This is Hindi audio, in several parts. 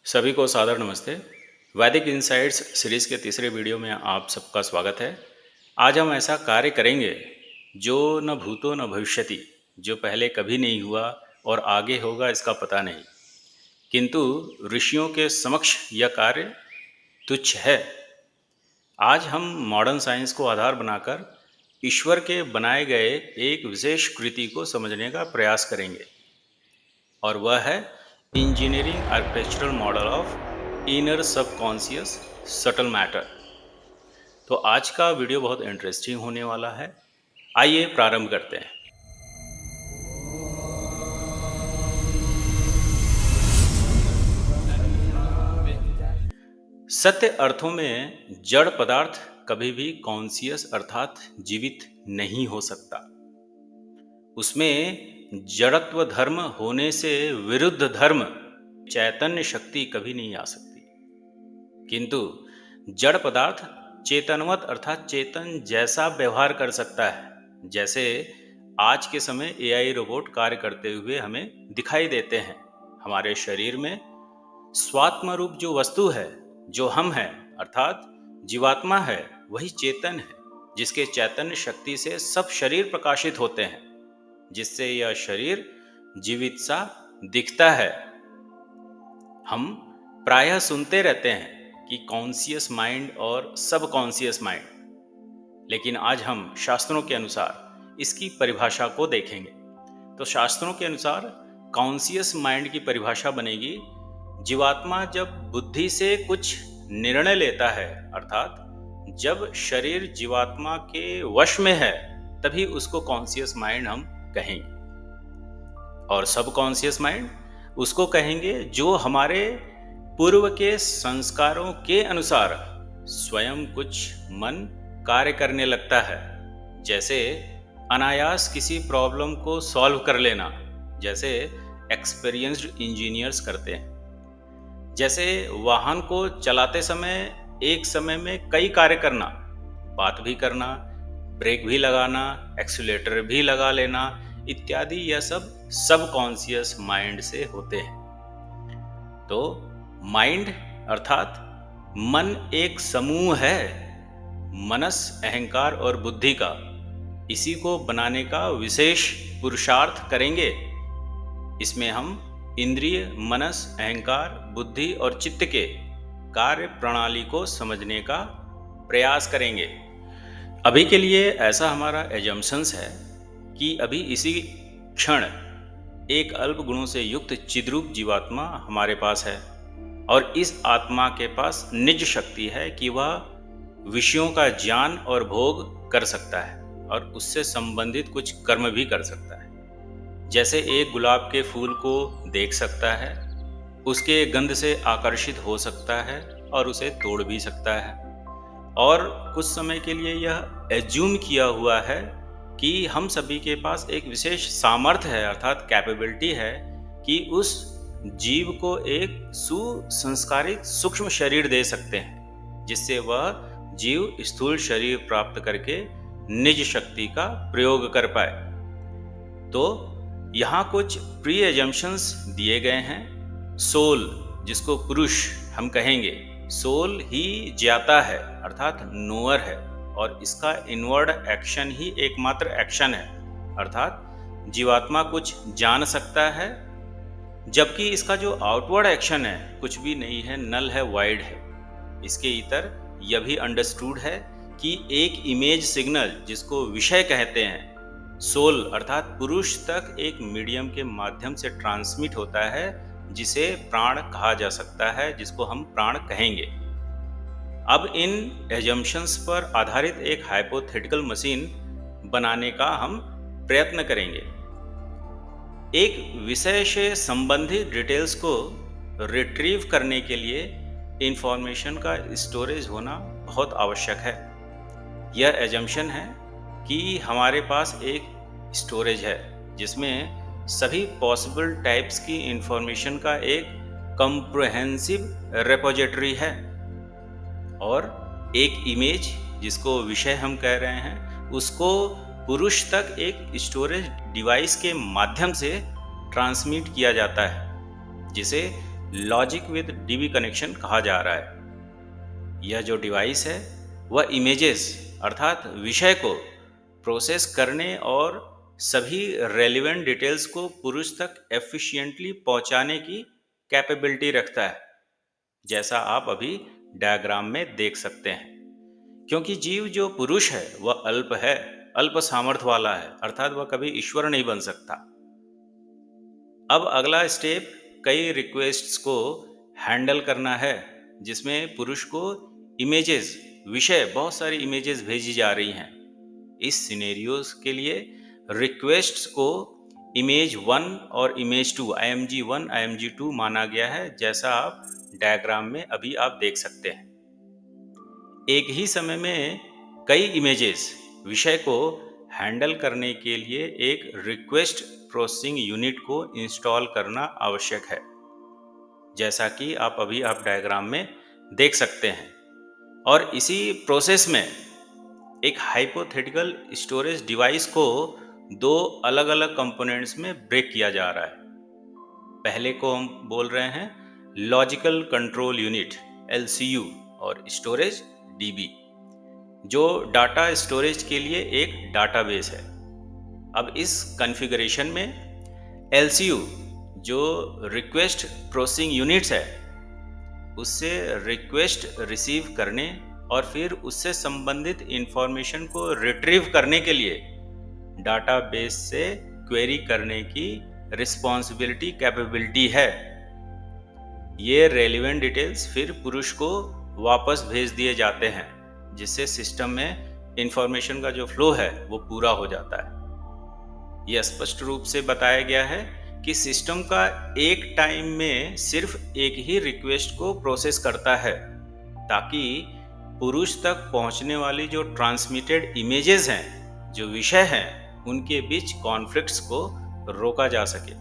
सभी को सादर नमस्ते। वैदिक इनसाइट्स सीरीज के तीसरे वीडियो में आप सबका स्वागत है। आज हम ऐसा कार्य करेंगे जो न भूतो न भविष्यति, जो पहले कभी नहीं हुआ और आगे होगा इसका पता नहीं, किंतु ऋषियों के समक्ष यह कार्य तुच्छ है। आज हम मॉडर्न साइंस को आधार बनाकर ईश्वर के बनाए गए एक विशेष कृति को समझने का प्रयास करेंगे, और वह है engineering architectural model of inner subconscious subtle matter. तो आज का वीडियो बहुत इंटरेस्टिंग होने वाला है। आइए प्रारंभ करते हैं। सत्य अर्थों में जड़ पदार्थ कभी भी कॉन्शियस अर्थात जीवित नहीं हो सकता। उसमें जड़त्व धर्म होने से विरुद्ध धर्म चैतन्य शक्ति कभी नहीं आ सकती, किंतु जड़ पदार्थ चेतनवत अर्थात चेतन जैसा व्यवहार कर सकता है, जैसे आज के समय एआई रोबोट कार्य करते हुए हमें दिखाई देते हैं। हमारे शरीर में स्वात्म रूप जो वस्तु है, जो हम हैं अर्थात जीवात्मा है, वही चेतन है, जिसके चैतन्य शक्ति से सब शरीर प्रकाशित होते हैं, जिससे यह शरीर जीवित सा दिखता है। हम प्रायः सुनते रहते हैं कि कॉन्शियस माइंड और सब कॉन्शियस माइंड, लेकिन आज हम शास्त्रों के अनुसार इसकी परिभाषा को देखेंगे। तो शास्त्रों के अनुसार कॉन्शियस माइंड की परिभाषा बनेगी, जीवात्मा जब बुद्धि से कुछ निर्णय लेता है, अर्थात जब शरीर जीवात्मा के वश में है, तभी उसको कॉन्शियस माइंड हम कहेंगे। और सब कॉन्शियस माइंड उसको कहेंगे जो हमारे पूर्व के संस्कारों के अनुसार स्वयं कुछ मन कार्य करने लगता है, जैसे अनायास किसी प्रॉब्लम को सॉल्व कर लेना, जैसे एक्सपीरियंस्ड इंजीनियर्स करते हैं। जैसे वाहन को चलाते समय एक समय में कई कार्य करना, बात भी करना, ब्रेक भी लगाना, एक्सीलरेटर भी लगा लेना इत्यादि, यह सब कॉन्शियस माइंड से होते हैं। तो माइंड अर्थात मन एक समूह है, मनस, अहंकार और बुद्धि का। इसी को बनाने का विशेष पुरुषार्थ करेंगे। इसमें हम इंद्रिय, मनस, अहंकार, बुद्धि और चित्त के कार्य प्रणाली को समझने का प्रयास करेंगे। अभी के लिए ऐसा हमारा एजम्पशंस है कि अभी इसी क्षण एक अल्प गुणों से युक्त चिद्रूप जीवात्मा हमारे पास है, और इस आत्मा के पास निज शक्ति है कि वह विषयों का ज्ञान और भोग कर सकता है और उससे संबंधित कुछ कर्म भी कर सकता है। जैसे एक गुलाब के फूल को देख सकता है, उसके गंध से आकर्षित हो सकता है और उसे तोड़ भी सकता है, और कुछ समय के लिए यह एज्यूम किया हुआ है कि हम सभी के पास एक विशेष सामर्थ्य है अर्थात कैपेबिलिटी है कि उस जीव को एक सुसंस्कारित सूक्ष्म शरीर दे सकते हैं, जिससे वह जीव स्थूल शरीर प्राप्त करके निज शक्ति का प्रयोग कर पाए। तो यहाँ कुछ प्री एजम्पशंस दिए गए हैं। सोल, जिसको पुरुष हम कहेंगे, सोल ही ज्ञाता है अर्थात नोअर है, और इसका इनवर्ड एक्शन ही एकमात्र एक्शन है, अर्थात जीवात्मा कुछ जान सकता है, जबकि इसका जो आउटवर्ड एक्शन है कुछ भी नहीं है, नल है, वाइड है। इसके इतर यह भी अंडरस्टूड है कि एक इमेज सिग्नल, जिसको विषय कहते हैं, सोल अर्थात पुरुष तक एक मीडियम के माध्यम से ट्रांसमिट होता है, जिसे प्राण कहा जा सकता है, जिसको हम प्राण कहेंगे। अब इन एजम्पशंस पर आधारित एक हाइपोथेटिकल मशीन बनाने का हम प्रयत्न करेंगे। एक विषय से संबंधित डिटेल्स को रिट्रीव करने के लिए इंफॉर्मेशन का स्टोरेज होना बहुत आवश्यक है। यह एजम्पशन है कि हमारे पास एक स्टोरेज है जिसमें सभी पॉसिबल टाइप्स की इंफॉर्मेशन का एक कंप्रिहेंसिव रिपोजिटरी है, और एक इमेज, जिसको विषय हम कह रहे हैं, उसको पुरुष तक एक स्टोरेज डिवाइस के माध्यम से ट्रांसमिट किया जाता है, जिसे लॉजिक विद डीबी कनेक्शन कहा जा रहा है। यह जो डिवाइस है वह इमेजेस अर्थात विषय को प्रोसेस करने और सभी रेलिवेंट डिटेल्स को पुरुष तक एफिशिएंटली पहुंचाने की कैपेबिलिटी रखता है, जैसा आप अभी डायग्राम में देख सकते हैं। क्योंकि जीव जो पुरुष है वह अल्प है, अल्प सामर्थ्य वाला है, अर्थात वह कभी ईश्वर नहीं बन सकता। अब अगला स्टेप कई रिक्वेस्ट्स को हैंडल करना है, जिसमें पुरुष को इमेजेस विषय बहुत सारी इमेजेस भेजी जा रही हैं। इस सिनेरियोस के लिए रिक्वेस्ट्स को इमेज 1 और इमेज 2 IMG1 IMG2 माना गया है, जैसा आप डायग्राम में अभी आप देख सकते हैं। एक ही समय में कई इमेजेस विषय को हैंडल करने के लिए एक रिक्वेस्ट प्रोसेसिंग यूनिट को इंस्टॉल करना आवश्यक है, जैसा कि आप डायग्राम में देख सकते हैं। और इसी प्रोसेस में एक हाइपोथेटिकल स्टोरेज डिवाइस को दो अलग अलग कंपोनेंट्स में ब्रेक किया जा रहा है। पहले को हम बोल रहे हैं लॉजिकल कंट्रोल यूनिट LCU और स्टोरेज DB, जो डाटा स्टोरेज के लिए एक डाटाबेस है। अब इस कॉन्फ़िगरेशन में LCU जो रिक्वेस्ट प्रोसेसिंग यूनिट्स है उससे रिक्वेस्ट रिसीव करने और फिर उससे संबंधित इंफॉर्मेशन को रिट्रीव करने के लिए डाटाबेस से क्वेरी करने की रिस्पॉन्सिबिलिटी कैपेबिलिटी है। ये रेलिवेंट डिटेल्स फिर पुरुष को वापस भेज दिए जाते हैं, जिससे सिस्टम में इंफॉर्मेशन का जो फ्लो है वो पूरा हो जाता है। यह स्पष्ट रूप से बताया गया है कि सिस्टम का एक टाइम में सिर्फ एक ही रिक्वेस्ट को प्रोसेस करता है, ताकि पुरुष तक पहुंचने वाली जो ट्रांसमिटेड इमेजेस हैं, जो विषय हैं, उनके बीच कॉन्फ्लिक्ट्स को रोका जा सके।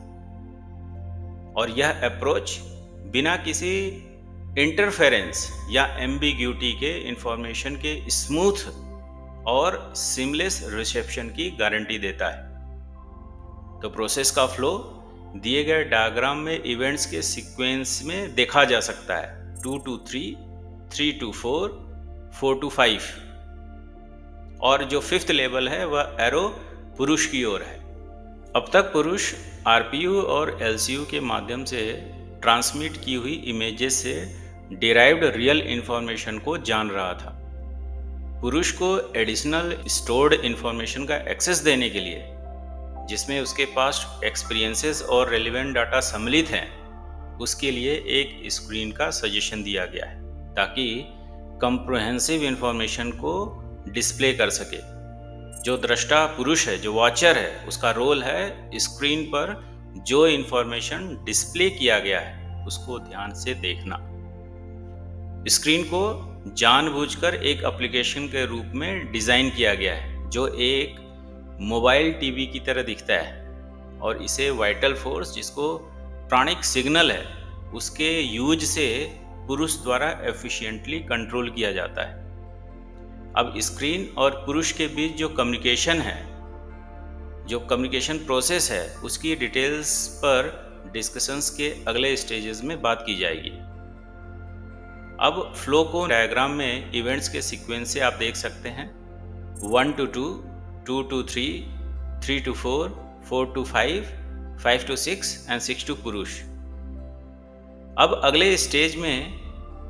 और यह अप्रोच बिना किसी इंटरफेरेंस या एम्बिग्यूटी के इंफॉर्मेशन के स्मूथ और सिमलेस रिसेप्शन की गारंटी देता है। तो प्रोसेस का फ्लो दिए गए डायग्राम में इवेंट्स के सीक्वेंस में देखा जा सकता है, 2 to 3, 3 to 4, 4 to 5, और जो फिफ्थ लेवल है वह एरो पुरुष की ओर है। अब तक पुरुष RPU और LCU के माध्यम से ट्रांसमिट की हुई इमेजेस से डिराइव्ड रियल इंफॉर्मेशन को जान रहा था। पुरुष को एडिशनल स्टोर्ड इंफॉर्मेशन का एक्सेस देने के लिए, जिसमें उसके पास एक्सपीरियंसेस और रेलिवेंट डाटा सम्मिलित हैं, उसके लिए एक स्क्रीन का सजेशन दिया गया है, ताकि कंप्रहेंसिव इंफॉर्मेशन को डिस्प्ले कर सके। जो दृष्टा पुरुष है, जो वॉचर है, उसका रोल है स्क्रीन पर जो इंफॉर्मेशन डिस्प्ले किया गया है उसको ध्यान से देखना। स्क्रीन को जानबूझकर एक एप्लीकेशन के रूप में डिज़ाइन किया गया है, जो एक मोबाइल टीवी की तरह दिखता है, और इसे वाइटल फोर्स, जिसको प्राणिक सिग्नल है, उसके यूज से पुरुष द्वारा एफिशिएंटली कंट्रोल किया जाता है। अब स्क्रीन और पुरुष के बीच जो कम्युनिकेशन है, जो कम्युनिकेशन प्रोसेस है, उसकी डिटेल्स पर डिस्कशंस के अगले स्टेजेस में बात की जाएगी। अब फ्लो को डायग्राम में इवेंट्स के सीक्वेंस से आप देख सकते हैं, 1 to 2, 2 to 3, 3 to 4, 4 to 5, 5 to 6 and 6 to पुरुष। अब अगले स्टेज में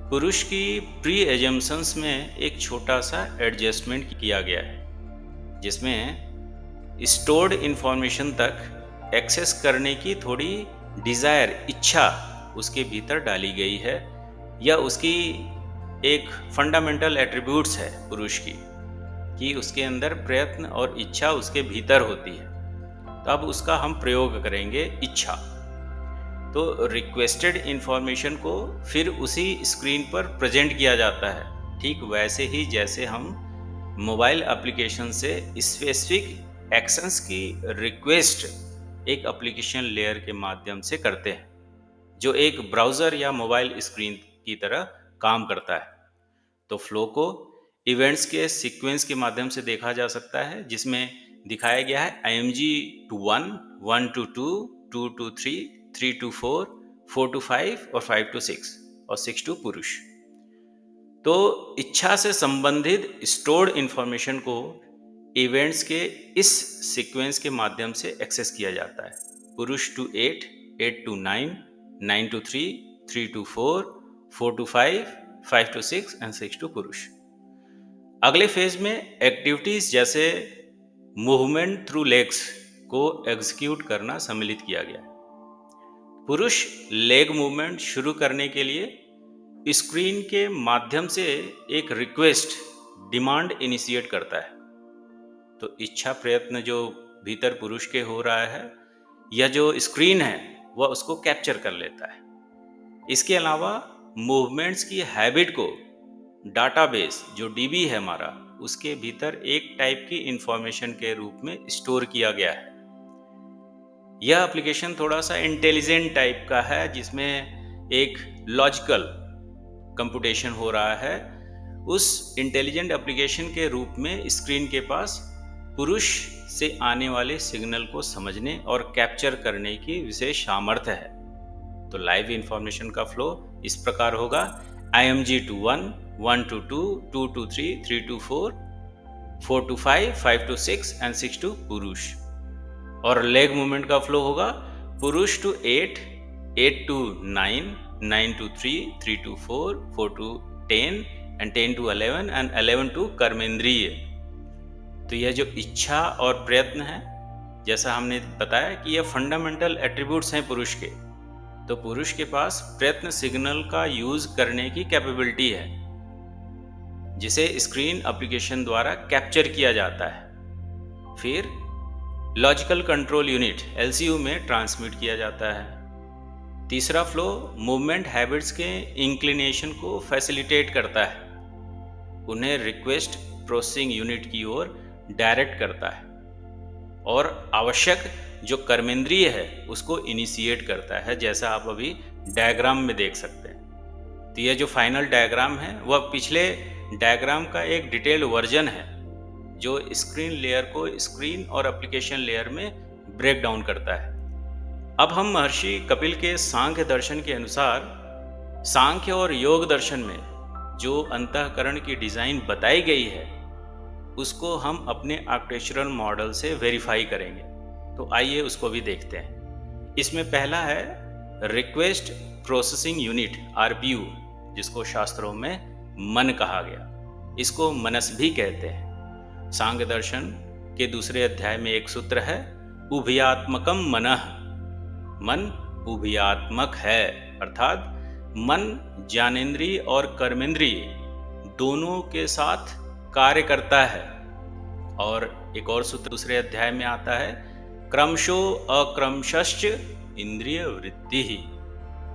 पुरुष की प्री एजम्पशंस में एक छोटा सा एडजस्टमेंट किया गया है, जिसमें स्टोर्ड इंफॉर्मेशन तक एक्सेस करने की थोड़ी डिज़ायर, इच्छा उसके भीतर डाली गई है, या उसकी एक फंडामेंटल एट्रीब्यूट्स है पुरुष की, कि उसके अंदर प्रयत्न और इच्छा उसके भीतर होती है। तो अब उसका हम प्रयोग करेंगे इच्छा। तो रिक्वेस्टेड इंफॉर्मेशन को फिर उसी स्क्रीन पर प्रेजेंट किया जाता है, ठीक वैसे ही जैसे हम मोबाइल एप्लीकेशन से स्पेसिफिक एक्शंस की रिक्वेस्ट एक एप्लीकेशन लेयर के माध्यम से करते हैं, जो एक ब्राउज़र या मोबाइल स्क्रीन की तरह काम करता है। तो फ्लो को इवेंट्स के सीक्वेंस के माध्यम से देखा जा सकता है, जिसमें दिखाया गया है IMG to 1, 1 to 2, 2 to 3, 3 to 4, 4 to 5 और 5 to 6 और 6 to पुरुष। तो इच्छा से संबंधित स्टोर्ड इंफॉर्मेशन को इवेंट्स के इस सीक्वेंस के माध्यम से एक्सेस किया जाता है। पुरुष to 8, 8 to 9, 9 to 3, 3 to 4, 4 to 5, 5 to 6 and 6 to पुरुष। अगले फेज में एक्टिविटीज जैसे मूवमेंट थ्रू लेग्स को एग्जीक्यूट करना सम्मिलित किया गया है। पुरुष लेग मूवमेंट शुरू करने के लिए स्क्रीन के माध्यम से एक रिक्वेस्ट डिमांड इनिशिएट करता है। तो इच्छा प्रयत्न जो भीतर पुरुष के हो रहा है, यह जो स्क्रीन है वह उसको कैप्चर कर लेता है। इसके अलावा मूवमेंट्स की हैबिट को डाटाबेस जो डीबी है हमारा, उसके भीतर एक टाइप की इंफॉर्मेशन के रूप में स्टोर किया गया है। यह एप्लीकेशन थोड़ा सा इंटेलिजेंट टाइप का है, जिसमें एक लॉजिकल कंप्यूटेशन हो रहा है। उस इंटेलिजेंट एप्लीकेशन के रूप में स्क्रीन के पास पुरुष से आने वाले सिग्नल को समझने और कैप्चर करने की विशेष सामर्थ्य है। तो लाइव इंफॉर्मेशन का फ्लो इस प्रकार होगा: IMG to 1, 1 to 2, 2 to 3, 3 to 4, 4 to 5, 5 to 6 and 6 to पुरुष। और लेग मूवमेंट का फ्लो होगा: पुरुष to 8, 8 to 9, 9 to 3, 3 to 4, 4 to 10 and 10 to 11 and 11 to कर्मेंद्रिय। तो यह जो इच्छा और प्रयत्न है, जैसा हमने बताया कि यह फंडामेंटल एट्रीब्यूट्स हैं पुरुष के। तो पुरुष के पास प्रयत्न सिग्नल का यूज करने की कैपेबिलिटी है, जिसे स्क्रीन एप्लीकेशन द्वारा कैप्चर किया जाता है, फिर लॉजिकल कंट्रोल यूनिट LCU में ट्रांसमिट किया जाता है। तीसरा फ्लो मूवमेंट हैबिट्स के इंक्लिनेशन को फैसिलिटेट करता है, उन्हें रिक्वेस्ट प्रोसेसिंग यूनिट की ओर डायरेक्ट करता है और आवश्यक जो कर्मेंद्रिय है उसको इनिशिएट करता है, जैसा आप अभी डायग्राम में देख सकते हैं। तो यह जो फाइनल डायग्राम है वह पिछले डायग्राम का एक डिटेल्ड वर्जन है, जो स्क्रीन लेयर को स्क्रीन और एप्लीकेशन लेयर में ब्रेक डाउन करता है। अब हम महर्षि कपिल के सांख्य दर्शन के अनुसार सांख्य और योग दर्शन में जो अंतःकरण की डिजाइन बताई गई है, उसको हम अपने आर्किटेक्चरल मॉडल से वेरीफाई करेंगे। तो आइए उसको भी देखते हैं। इसमें पहला है रिक्वेस्ट प्रोसेसिंग यूनिट RPU, जिसको शास्त्रों में मन कहा गया। इसको मनस भी कहते हैं। सांख्य दर्शन के दूसरे अध्याय में एक सूत्र है, उभयात्मकम मनः। मन उभयात्मक है, अर्थात मन ज्ञानेंद्रिय और कर्मेंद्रिय दोनों के साथ कार्य करता है। और एक और सूत्र दूसरे अध्याय में आता है, क्रमशो अक्रमशश्च इंद्रिय वृत्ति ही,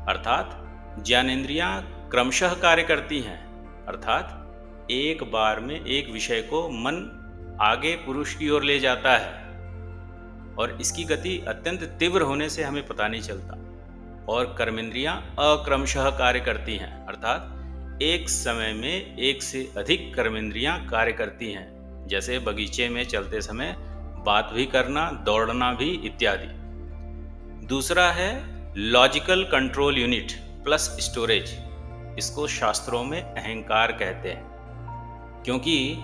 अर्थात ज्ञानेंद्रियां क्रमशः कार्य करती हैं, अर्थात एक बार में एक विषय को मन आगे पुरुष की ओर ले जाता है और इसकी गति अत्यंत तीव्र होने से हमें पता नहीं चलता। और कर्मेंद्रियां अक्रमशः कार्य करती हैं, अर्थात एक समय में एक से अधिक कर्मेंद्रियां कार्य करती हैं, जैसे बगीचे में चलते समय बात भी करना, दौड़ना भी इत्यादि। दूसरा है logical control unit plus storage. इसको शास्त्रों में अहंकार कहते हैं, क्योंकि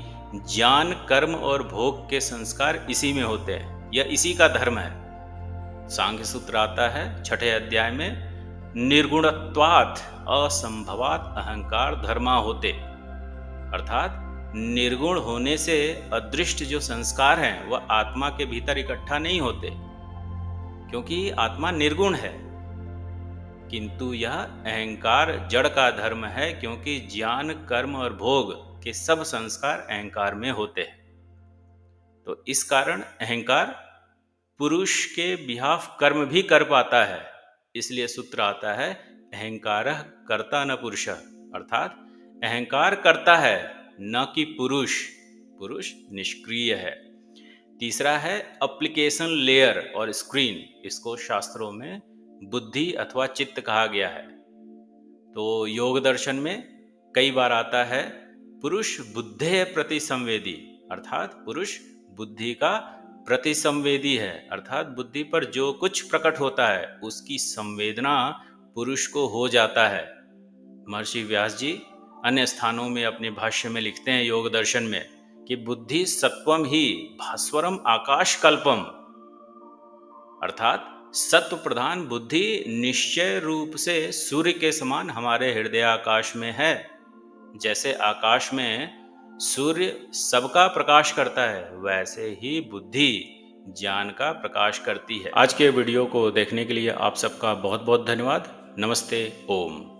ज्ञान, कर्म और भोग के संस्कार इसी में होते हैं, यह इसी का धर्म है। सांख्य सूत्र आता है 6ठे अध्याय में, निर्गुणत्वात् असंभवात् अहंकार धर्मा होते, अर्थात निर्गुण होने से अदृष्ट जो संस्कार हैं वह आत्मा के भीतर इकट्ठा नहीं होते, क्योंकि आत्मा निर्गुण है। किंतु यह अहंकार जड़ का धर्म है, क्योंकि ज्ञान, कर्म और भोग के सब संस्कार अहंकार में होते हैं। तो इस कारण अहंकार पुरुष के बिहाफ कर्म भी कर पाता है। इसलिए सूत्र आता है, अहंकारः कर्ता न पुरुषः, अर्थात अहंकार करता है, न कि पुरुष। पुरुष निष्क्रिय है। तीसरा है एप्लीकेशन लेयर और स्क्रीन। इसको शास्त्रों में बुद्धि अथवा चित्त कहा गया है। तो योग दर्शन में कई बार आता है, पुरुष बुद्धे प्रति संवेदी, अर्थात पुरुष बुद्धि का प्रतिसंवेदी है, अर्थात बुद्धि पर जो कुछ प्रकट होता है उसकी संवेदना पुरुष को हो जाता है। महर्षि व्यास जी अन्य स्थानों में अपने भाष्य में लिखते हैं योग दर्शन में कि बुद्धि सत्वम ही भास्वरम आकाश कल्पम, अर्थात सत्व प्रधान बुद्धि निश्चय रूप से सूर्य के समान हमारे हृदय आकाश में है। जैसे आकाश में सूर्य सबका प्रकाश करता है, वैसे ही बुद्धि ज्ञान का प्रकाश करती है। आज के वीडियो को देखने के लिए आप सबका बहुत बहुत धन्यवाद। नमस्ते। ओम।